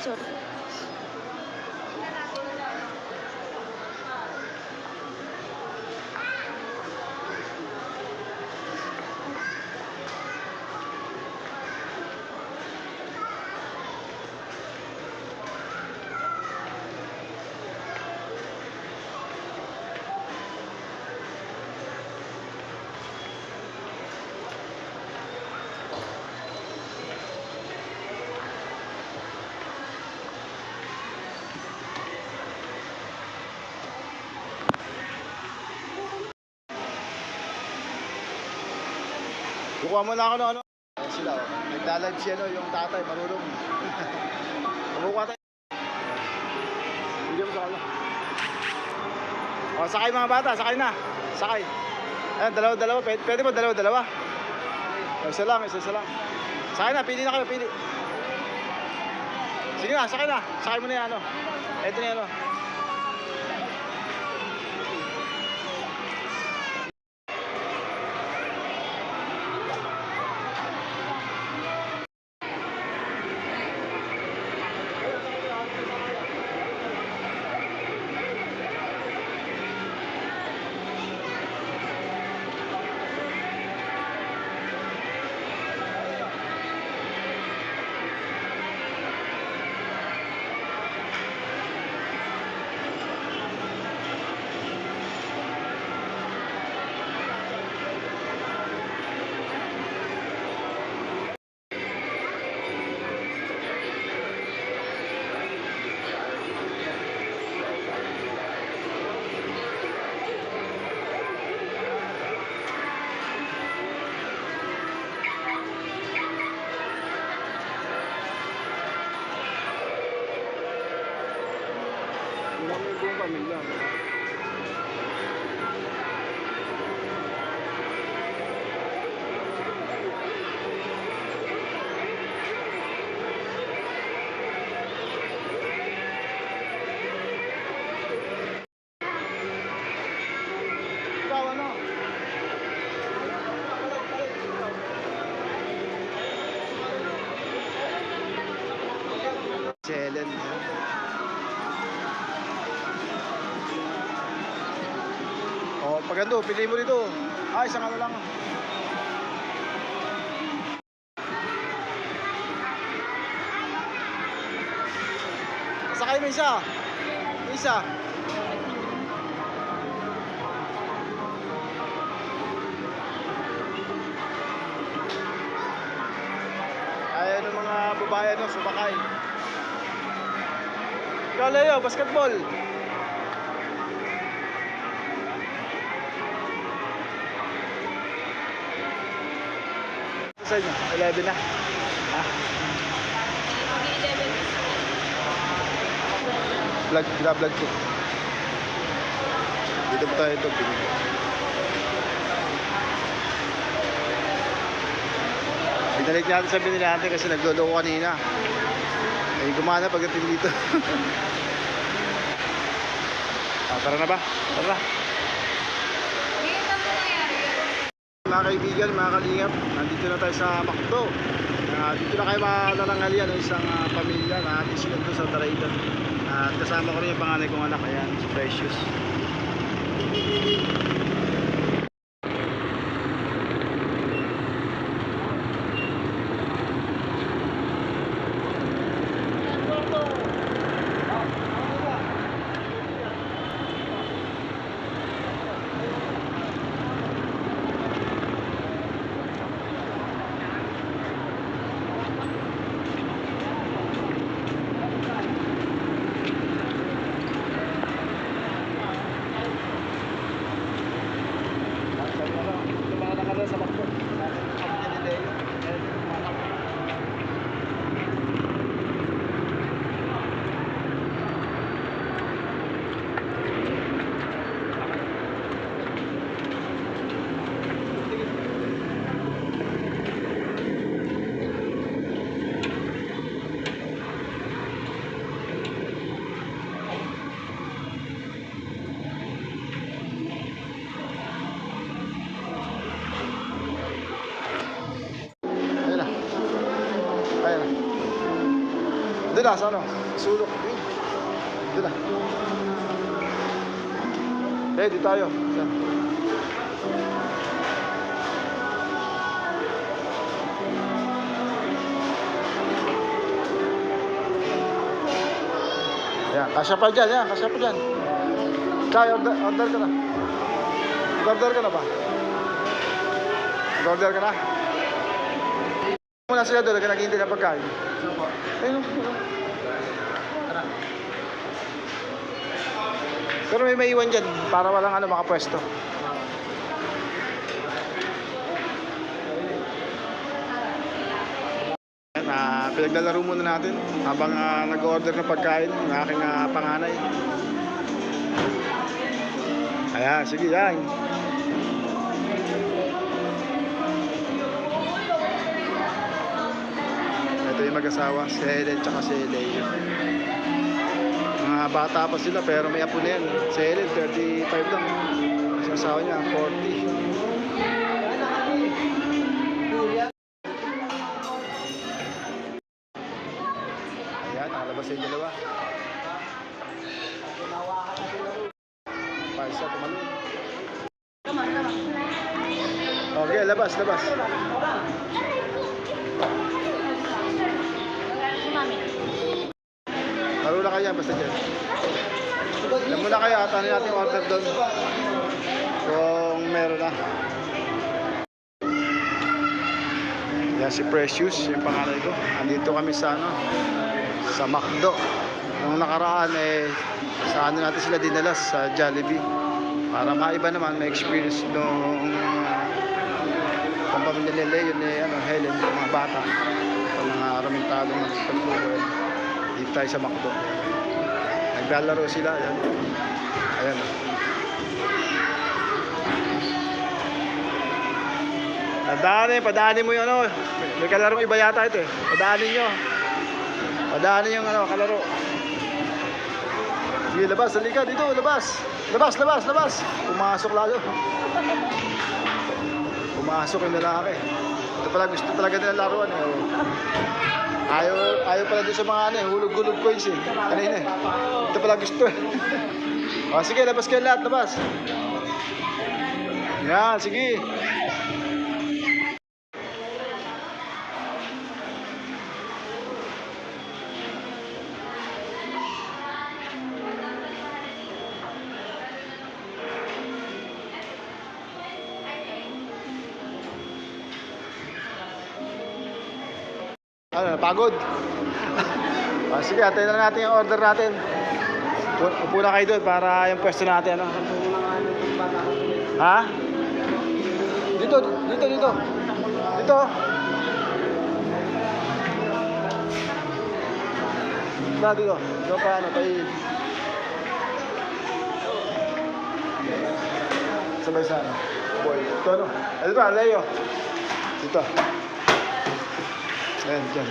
Sorry. Kukuha mo na ako ng ano. Sila, oh. Nagla-live siya, no, yung tatay, marunong. Kukuha tayo. Hindi mo sa kanya. O, sakay mga bata, sakay na. Sakay. Ayan, dalawa-dalawa. Pwede mo dalawa-dalawa. Isa lang. Sakay na, pili na kayo, pili. Sige na, sakay na. Sakay mo na yan, ano. Ito na yan, ano. Buong pamilya. Ikaw ano? Helen. Oh, pagando, pili mo dito. Ah, isang ano lang. Sakay mo isa. Isa. Ayan ang mga babae, no, sumakay. Ikaw, Leo, basketball. Sa inyo, 11 na. Ha? Vlog ko. Dito po tayo ito. Binalik natin sa binili natin kasi nagloloko kanina. Ay gumana pagdating dito. Tara na ba? Tara na. Mga kaibigan, mga kalingap, nandito na tayo sa Macdo. Dito na kayo malalanghalian ng isang pamilya na ating sila doon sa Daraidan. At kasama ko rin yung panganay kong anak, ayan, si Precious. Doon na, sa ano? Sulok. Doon na. Ready tayo. Yan. Yan, kasya pa dyan, yan, kasya pa dyan. Kaya, order ka na. Order ka na ba? Order ka na? Muna sila doon, naghihintay ng pagkain. Ayun. Pero may maiwan dyan para walang ano makapwesto. Pinaglalaro muna natin habang nag-order ng pagkain ng aking panganay. Ayan, sige yan. Ito yung mag-asawa, si Helen at si Leo. Mga bata pa sila pero may apo na yan. Si Helen, 35 lang. Sa asawa niya, 40. Nakalabas yung dalawa. Paisa, tumalun. Okay, labas. Marula kayo yan, basta dyan. Alam mo na kayo, atanin natin yung order doon. Kung meron na. Yan si Precious, yung pangalan ko. Andito kami sa sa McDo. Nung nakaraan sa natin sila dinalas sa Jollibee para maiba naman, may experience nung pamilya nila yun Helen, yung mga bata o mga ramintado ng pagpupo. Dito tayo sa McDo, naglalaro sila. Ayan. Padaanin mo yung may kalarong iba yata ito padaanin nyo. Padaanin yung kalaro. Sige, labas. Halika dito, labas. Labas. Pumasok lalo. Pumasok yung lalaki. Ito pala, gusto talaga nila laruan Ayaw pala doon sa mga hulog-hulog coins kanina Ito pala gusto O sige, labas kayo lahat, labas. Yan, sige. Pagod. Sige, atayin na natin yung order natin. Upo na kayo doon para yung pwesto natin. Ha? Dito. Dito pa tayo. Sabay sa boy. Ito Ito pa, Leo. Dito. Ayan, dyan.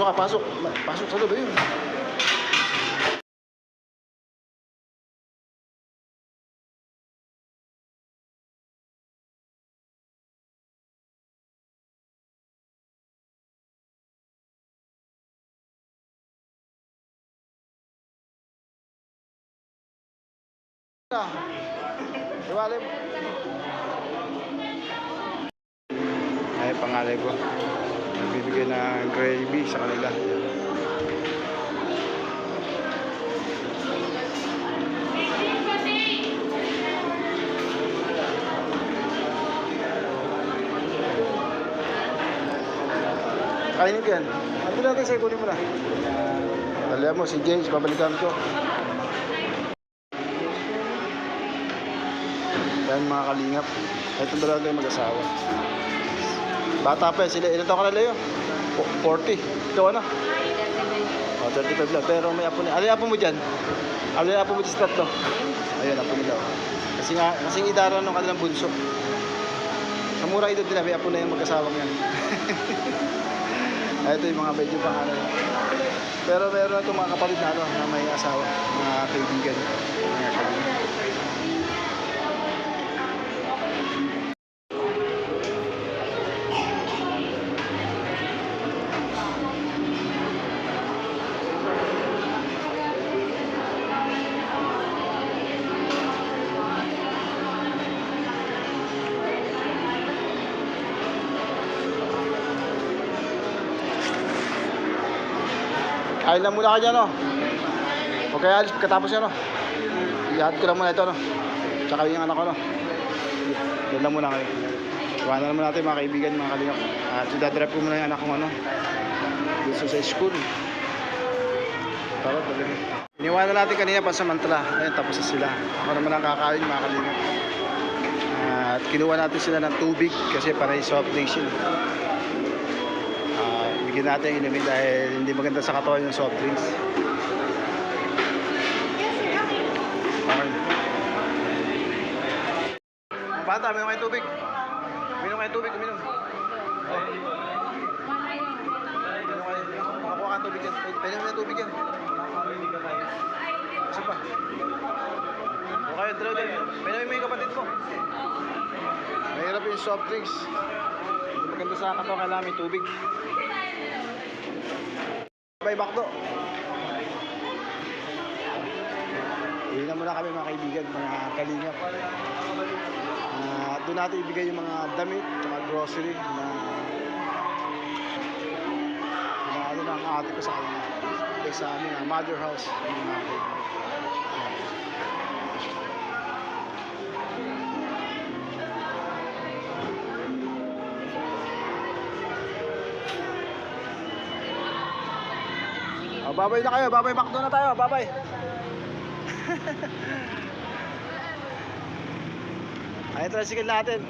Pasok. Pasok sa loob, yun. Iwalay mo. Ay, pangalay ko. Nagbibigay ng gravy sa kanila. Kainin ko yan. Ando natin sa'yo, kunin mo na. Talihan mo, si James, babalikan ko. Yan mga kalingap. Ito talaga yung mag-asawa. Bata pa sila. Ilan taon ka na, Leo? 40. Ikaw ano? 35 lang. Pero may apo niya. Ano yung apo mo dyan? Ano yung apo mo dyan sa tatlo? Ayun, apo nila. Kasing idara ng kanilang bunso. Sa mura ito din, may apo na yung mag-asawang yan. Ito yung mga medyo pangalan. Pero meron na itong mga kapatid na may asawa. Mga kaibigan. Mga kaibigan. Kain lang muna kanya, no? O kaya alis, katapos yan, no? Ihatid ko lang muna ito, no? Tsaka yung anak ko, no? Doon lang muna kayo. Iwanan naman natin mga kaibigan, mga kalingap. At idadrive ko muna yung anak kong, ano? Dito sa school. Tara, talaga. Iniwanan natin kanina pansamantala. Ayun, tapos na sila. Ako naman ang kakain, mga kalingap. At kinuha natin sila ng tubig kasi para yung soft drinks yun. Bigyan natin inumin dahil hindi maganda sa katawan yung soft drinks. Okay. Bata, minom kayo tubig. Minom kayo tubig, uminom. Minom kayo. Makuha ka tubig yan. Pwede mo na tubig yan. Isa pa. Okay, draw din. Pwede mo yung kapatid ko. Mahirap yung soft drinks. Hindi maganda sa katawan, kailangan may tubig. Bye, Bakdo. Uwi na muna kami mga kaibigan, mga kalingap. Doon natin ibigay yung mga damit, mga grocery na ano ng ate ko sa kanya. Sa aming mother house. Babay na kayo, babay, Bakdo na tayo, babay. Ay, tricycle natin.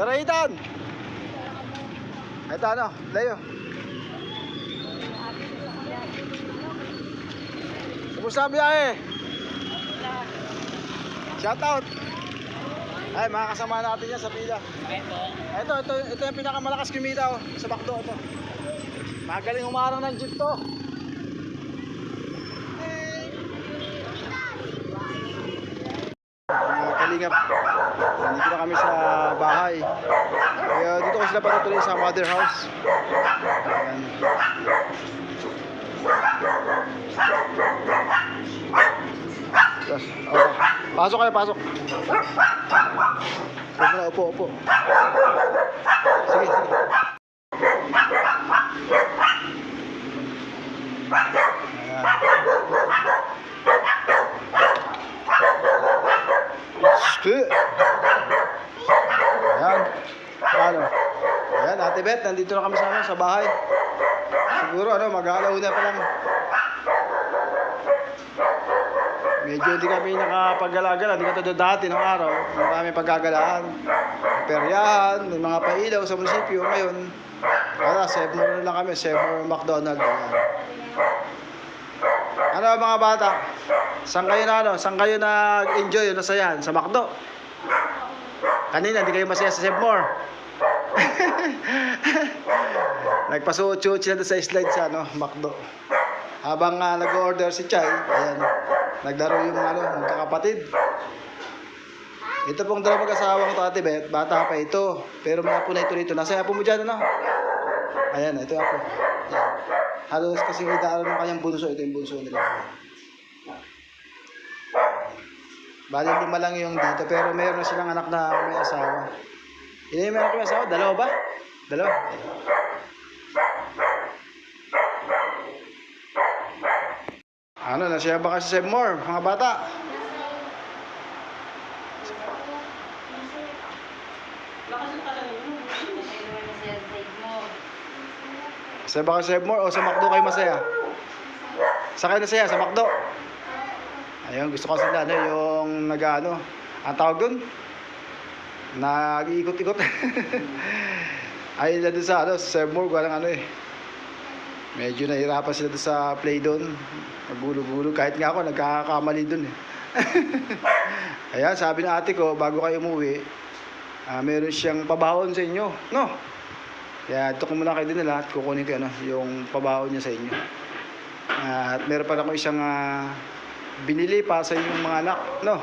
Tara, Ethan. Ito ano, layo. Kumusta ang biyahe? Shout out. Ay, mga kasama natin yan sa pila. Ito yung pinakamalakas kumita, oh, sa Bakdo. Ito. Magaling umarang ng jeep to. Kalingap, nandito na kami sa bahay. Kaya dito ko sila patutuloy sa mother house. Ayan. Okay. Pasok kayo, pasok. Upo. Sige. Ayan. Ano? Ayan, Ate Beth, nandito na kami sa bahay. Siguro mag-alauna pa lang. Medyo hindi kami nakapag-gala-gala, hindi ka dati ng araw. Marami paggagalaan, peryahan, may mga pailaw sa munisipyo. Ngayon, Seymour na lang kami, Seymour McDonald. Ano mga bata? Saan kayo nag-enjoy, nasayahan? Sa McDo? Kanina, hindi kayo masaya sa Seymour. Nagpasuot-suot sila sa slide sa McDo. Habang nag-order si Chay, ayan, naglaro yung magkakapatid. Ito pong dalawang mag-asawang to, Ate Beth, bata pa ito. Pero may apo na ito rito. Nasa apo mo dyan, ano? Ayan, ito apo. Ayan. Halos kasi idaaran ng kanyang bunso. Ito yung bunso nila. Bali 5 lang yung dito. Pero meron na silang anak na may asawa. Ilan yung meron ko may asawa? 2 ba? 2. Ano, nasiya ba kasi Seymour, mga bata? Masaya ba kasi Seymour o sa McDo kayo masaya? Sa kayo nasaya? Sa McDo? Ayun, gusto ko sila yung ang tawag dun? Nag-iikot-ikot. Ayun na dun sa Seymour, walang medyo nahirapan sila dun sa play doon. Nagulo-gulo. Kahit nga ako, nagkakamali dun eh. Ayan, sabi ng ate ko, bago kayo umuwi, meron siyang pabahon sa inyo. No? Kaya ito ko muna kayo din nila at kukunin ko yung pabahon niya sa inyo. At meron pa ako isang binili pa sa inyong mga anak. No?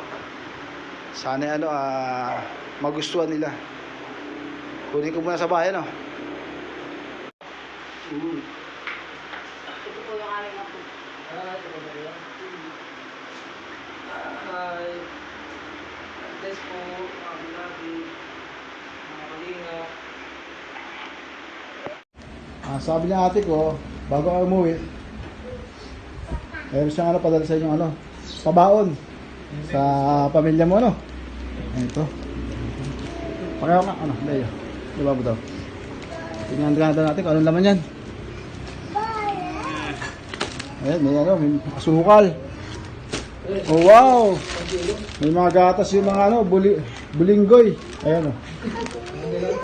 Sana magustuhan nila. Kunin ko muna sa bahay, no? Ito po yung aming apo. Hi. Bless po, mga binagi. Sabi niya ate ko, bago ako umuwi, meron siyang padala sa inyo pabaon sa pamilya mo Ito. Pareho nga, Leo. Di ba daw? Tingnan natin kung anong laman yan. Ayan, may asukal. Oh wow! May mga gatas yung mga bulinggoy. Ayan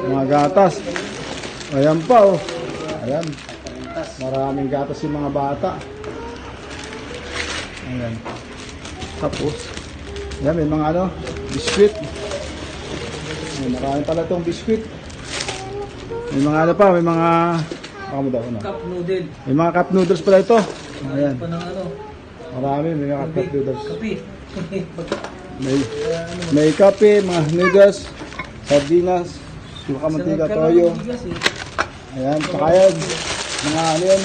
mga gatas. Ayan pa Ayan. Maraming gatas yung mga bata. Ayan. Tapos, ayan, may mga biskuit. Marami pala itong biskuit. May mga may mga cup noodle. May mga cup noodles pala ito. Ayan. Marami, may mga cup noodles. Kape. May kape, mga noodles, sardinas, suka mantika, toyo. Ayan, saka yan. Mga yun.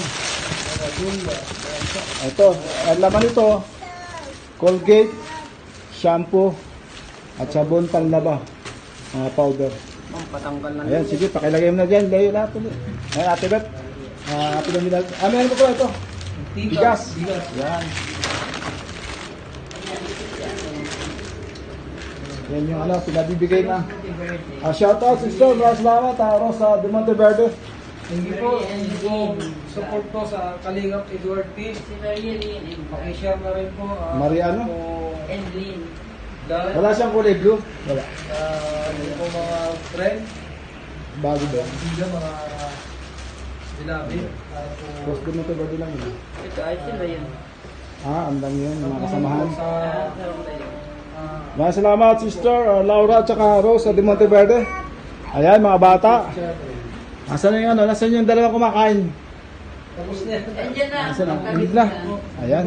Ito, ang laman ito, Colgate, shampoo, at sabon panlaba. Mga powder. Patanggal lang. Ayan, sige, pakilagay mo na dyan. Layo lahat ulit. Ayan, Ate Beth. Meron po ito. Bigas. Yan. Yan yung pinabibigay na. Shoutout sister, maraming salamat. Rosa de Monteverde. Thank you po. Support po sa Kalingap Edward P. Si Maria Lynn. Pakishare na rin po. Mariano? And Lynn. Wala siyang kulay blue? Wala. Yung po mga friend. Bago ba? Hindi mga sinabi. Rosa de Monteverde lang yun. Ito ay sila yun. Ang dami yun, mga kasamahan. Sa Maraming salamat sister Laura at saka Rosa de Monteverde. Ayan mga bata. Nasaan yung nasaan yung dalawang kumakain? tapos na yan. Andiyan na. Nasaan na? Hindi na. Ayan.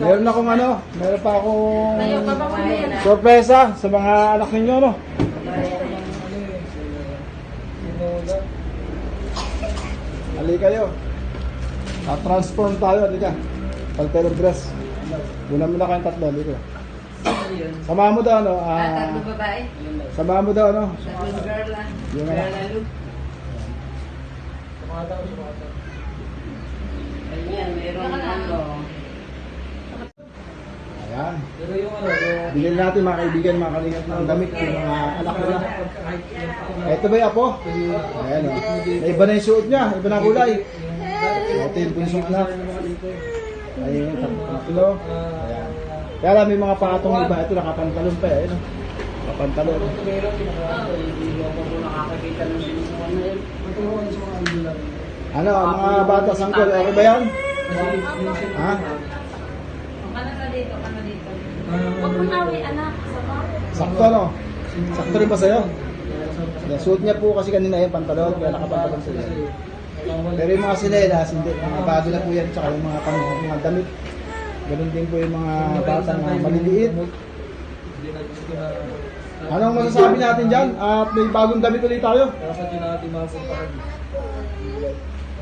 Meron akong meron pa akong Tayo pa ba kumain? sorpresa sa mga anak ninyo Ali kayo. Transform tayo, halika. Paltero dress. Muna kayong tatlo, halika. Sama mo daw Tatlo babae. sama mo daw Tatlong girl lang. Yung Girl lalo. Ayan, meron Ayan. Pero yung yung Bigyan natin mga kaibigan, mga kalingap ng damit ng mga anak nila. Ito ba yung apo? Ayan May iba na yung suot niya, iba na kulay. Ito yung punsong anak. Ayun, tatlo. Ayan. Kaya lang may mga patong iba. Ito nakapantalon pa Nakapantalon. Mga bata sanggol, okay ba yan? Ha? Kana na dito, kana dito. Huwag mo nawi, anak. Sakto Sakto rin ba sa'yo? Suot niya po kasi kanina yung pantalon, kaya nakapantalon sa'yo. Pero yung mga sinelas, hindi. Mga bago na po yan, tsaka yung mga damit. Ganun din po yung mga bata na maliliit. Anong masasabi natin dyan? At may bagong damit ulit tayo. Dapat yun natin mga kumpara.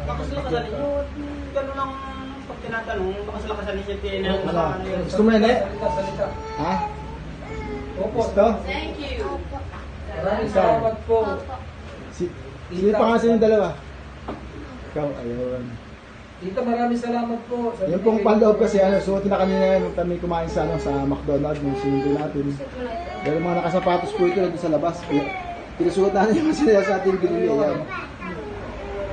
Bakas lakasan ninyo, gano'n ang pag tinatanong, bakas lakasan ninyo tiyan Gusto mo yan Salita. Ha? Opo. Gusto? Thank you. Maraming salamat po. Sino pa kasi yung dalawa? Ikaw, ayun. Tita, maraming salamat po. Yung pong panloob kasi, suotin na kanina yan, nung kami kumain sa McDonald's, nung sinundo natin. Pero mga nakasapatos po ito nandun sa labas. Pinusuot natin yung sila sa ating binili. Yan.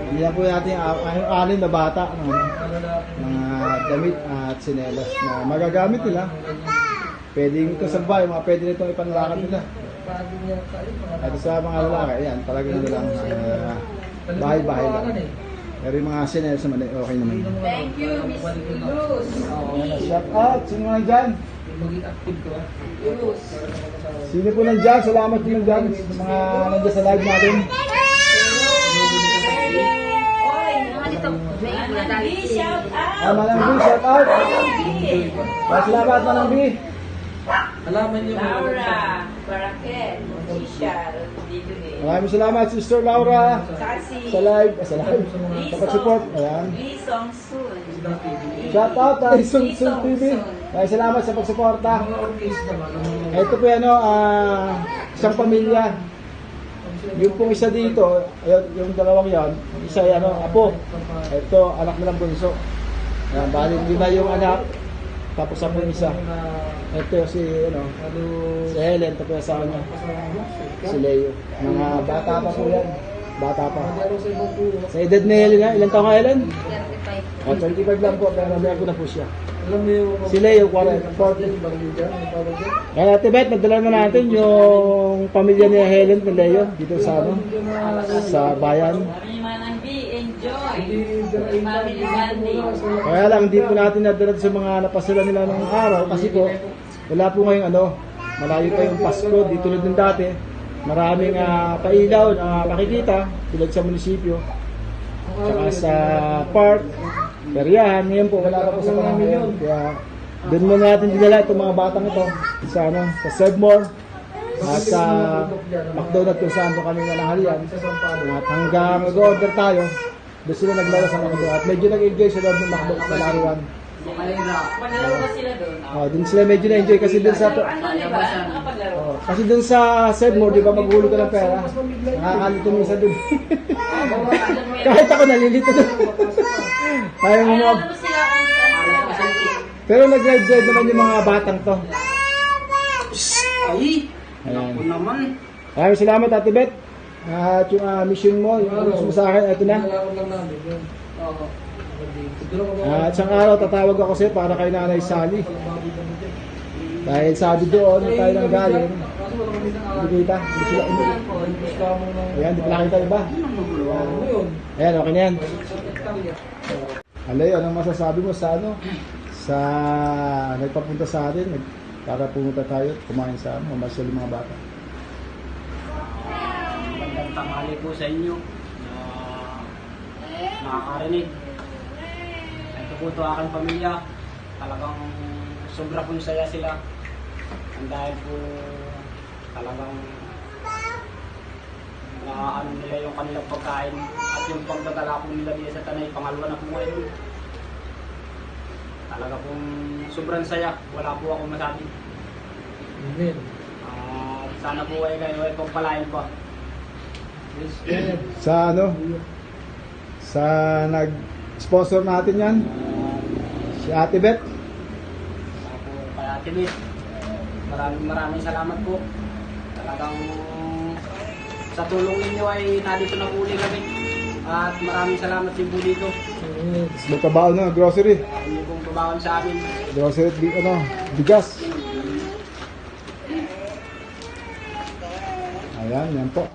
Hindi po natin yung alin na bata, mga damit at sinelas na magagamit nila. Pwedeng ito sa bahay, mga pwede nitong ipanlalakad nila. At sa mga lalaki, yan, talagang nila lang bahay-bahay lang. Pero yung mga sinelas naman, okay naman. Thank you, Miss Luz. Shout out! Sino nandyan? Maging active ko. Luz. Sino po nandyan? Salamat po nandyan sa mga nandyan sa live natin. Oy, mga dito. Manang B, shout out. Manang B, shout out! Salamat Manang B! Alaman niyo Laura, Baraket, Tisha, dito din. Maraming salamat Sister Laura Kasi, sa live, sa pag-support. Ayan. Lee Song Soon. Shout out kay Sun TV. Maraming salamat sa pagsuporta. Mga orkes naman. Ito po yan, isang pamilya. Yung pong isa dito, ayun, yung dalawang yan, isa ay ano, apo. Ito, anak na ng bunso. Yan, bali, lima yung anak. Tapos apo yung isa. Ito si, ano, si Helen, tapos sa kanya. Si Leo. Mga bata pa po yan. Bata pa. Sa edad ni Helen, ilan taong ka Helen? 35. 25 lang po, pero meron na po siya. Alam mo yung... Si Leo, 40. Kaya Ate Beth, nagdala na natin yung pamilya ni Helen ni Leo dito sa ano, sa bayan. Kami manang B, enjoy. Family bonding. Kaya lang, hindi po natin nadala sa mga napasala nila ng araw kasi po, wala po ngayong ano, malayo pa yung Pasko, di tulad ng dati. Maraming pailaw na makikita tulad sa munisipyo. Saka sa park, peryahan, ngayon po wala pa po sa mga ngayon. Kaya doon muna natin dinala itong mga batang ito sa ano, sa Sedmore at sa McDonald's kung saan doon kami nanahalian. At hanggang mag-order tayo, doon sila naglaro sa mga doon. At medyo nag-enjoy sa loob ng McDonald's sa laruan. Paglaro ba sila doon? Doon sila medyo na-enjoy kasi doon sa... Ano di ba? Nakapaglaro? Kasi doon sa Sedmore, di ba maghulog ka ng pera? Nakakalito minsan doon. Kahit ako nalilito doon. Kaya mo Ano ba sila kung saan? Pero nag-ride naman yung mga batang to. Ay! Ayan. Ako naman. Maraming salamat Ate Beth. At yung mission mo, yung gusto mo sa akin, ito na. Nalakot lang namin yun. Oo. At isang araw tatawag ako sa'yo para kay Nanay Sally. Dahil sabi doon, tayo nang galing. Hindi kita, hindi sila hindi. Ayan, hindi pa nakita iba. Ano yun? Ayan, okay na yan. Italia. Alay, anong masasabi mo sa ano? Sa nagpapunta sa atin, para pumunta tayo, kumain sa ano, mamasyal yung mga bata. Magandang tanghali po sa inyo. Nakakarinig. Ito po ito aking pamilya. Talagang sobra pong saya sila. Ang dahil po talagang ano nila yung kanilang pagkain at yung pagdadala po nila dito sa Tanay, pangalawa na po ngayon. Talaga pong sobrang saya. Wala po akong masabi. Amen. Sana po kayo ay pagpalain po. Yes, God. Sa ano? Sa nag-sponsor natin yan, si Ate Beth. Ako kay Ate Beth. Maraming salamat po. Talagang sa tulong ninyo ay nandito na po ulit kami. At maraming salamat din po dito. Yes. Magkabaon na, grocery. Hindi pong babawan sa amin. Grocery, ano, bigas. Ayan, yan po.